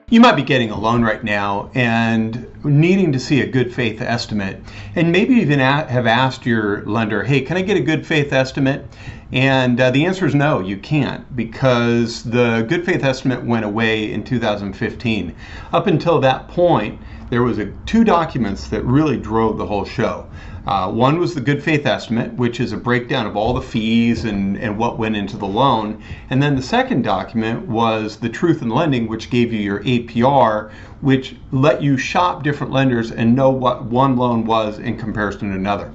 You might be getting a loan right now and needing to see a good faith estimate, and maybe even have asked your lender, hey, can I get a good faith estimate? And the answer is no, you can't, because the good faith estimate went away in 2015. Up until that point, there was two documents that really drove the whole show. One was the good faith estimate, which is a breakdown of all the fees and what went into the loan. And then the second document was the truth in lending, which gave you your APR, which let you shop different lenders and know what one loan was in comparison to another.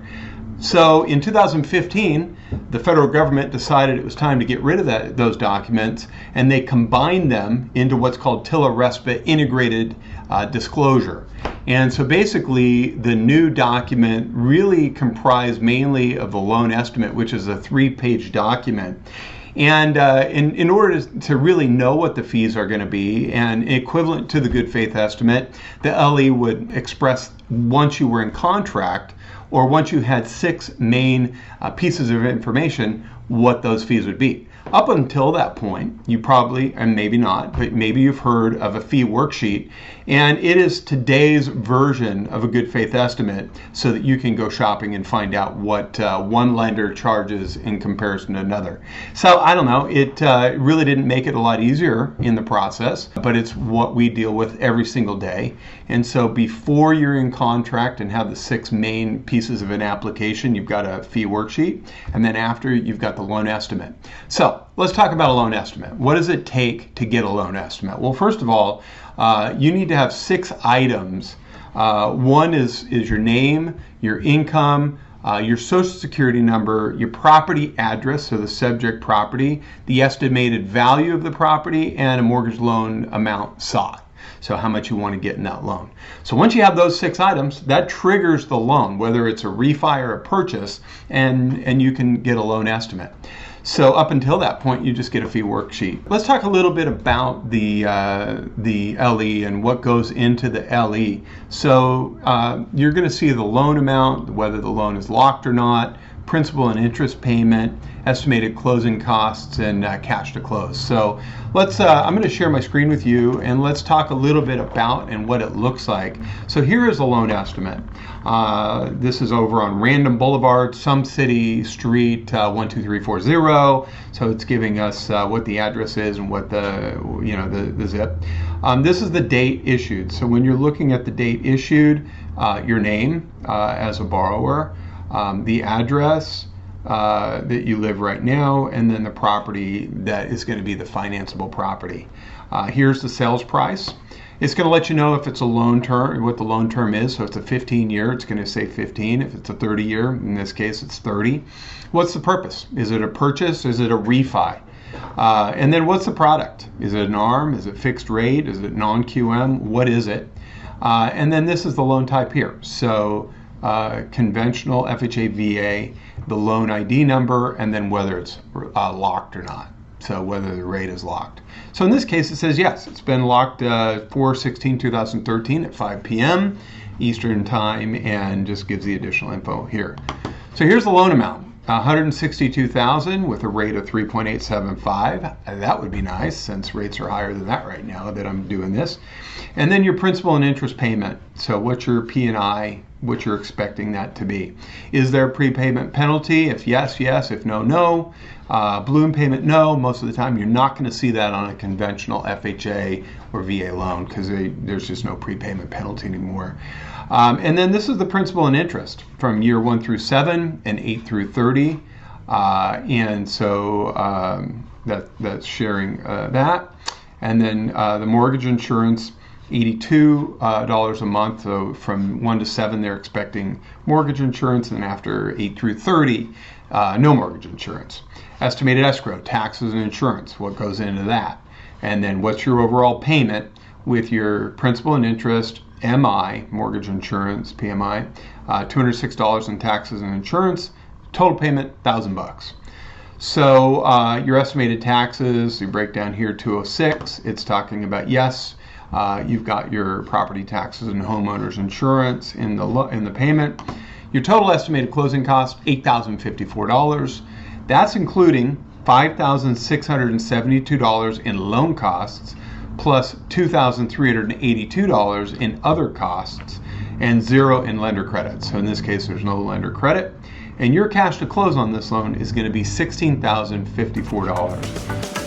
So in 2015, the federal government decided it was time to get rid of those documents, and they combined them into what's called TILA-RESPA integrated disclosure. And so basically, the new document really comprised mainly of the loan estimate, which is a 3-page document. And in order to really know what the fees are going to be, and equivalent to the good faith estimate, the LE would express once you were in contract, or once you had 6 main pieces of information, what those fees would be. Up until that point, you probably, and maybe not, but maybe you've heard of a fee worksheet, and it is today's version of a good faith estimate so that you can go shopping and find out what one lender charges in comparison to another. So I don't know, it really didn't make it a lot easier in the process, but it's what we deal with every single day. And so before you're in contract and have the 6 main pieces of an application, you've got a fee worksheet, and then after you've got the loan estimate. So let's talk about a loan estimate. What does it take to get a loan estimate? Well, first of all, you need to have 6 items. One is your name, your income, your social security number, your property address, so the subject property, the estimated value of the property, and a mortgage loan amount sought. So how much you want to get in that loan. So once you have those 6 items, that triggers the loan, whether it's a refi or a purchase, and you can get a loan estimate. So up until that point, you just get a fee worksheet. Let's talk a little bit about the LE and what goes into the LE. So you're going to see the loan amount, whether the loan is locked or not, principal and interest payment, estimated closing costs, and cash to close. So I'm going to share my screen with you, and let's talk a little bit about and what it looks like. So here is a loan estimate. This is over on Random Boulevard, Some City Street, 12340. So it's giving us what the address is and what the zip. This is the date issued. So when you're looking at the date issued, your name as a borrower, the address that you live right now, and then the property that is going to be the financeable property. Here's the sales price. It's going to let you know if it's a loan term, what the loan term is. So if it's a 15-year, it's going to say 15. If it's a 30-year, in this case, it's 30. What's the purpose? Is it a purchase? Is it a refi? And then what's the product? Is it an ARM? Is it fixed rate? Is it non-QM? What is it? And then this is the loan type here. So conventional FHA VA, the loan ID number, and then whether it's locked or not. So whether the rate is locked. So in this case, it says yes, it's been locked 4/16/2013 at 5 p.m. Eastern time, and just gives the additional info here. So here's the loan amount, $162,000 with a rate of 3.875. That would be nice, since rates are higher than that right now that I'm doing this. And then your principal and interest payment. So what's your P&I, what you're expecting that to be. Is there a prepayment penalty? If yes, yes. If no, no. Balloon payment, no. Most of the time you're not going to see that on a conventional FHA or VA loan, because there's just no prepayment penalty anymore. And then this is the principal and interest from year 1 through 7 and 8 through 30. And so that's sharing that. And then the mortgage insurance, $82 a month. So from 1 to 7, they're expecting mortgage insurance, and after 8 through 30, no mortgage insurance. Estimated escrow, taxes and insurance, what goes into that. And then what's your overall payment with your principal and interest, MI, mortgage insurance, PMI, $206 in taxes and insurance, total payment, $1,000. So your estimated taxes, you break down here 206, it's talking about yes, you've got your property taxes and homeowners insurance in the payment. Your total estimated closing cost, $8,054. That's including $5,672 in loan costs, plus $2,382 in other costs and zero in lender credit. So in this case, there's no lender credit. And your cash to close on this loan is going to be $16,054.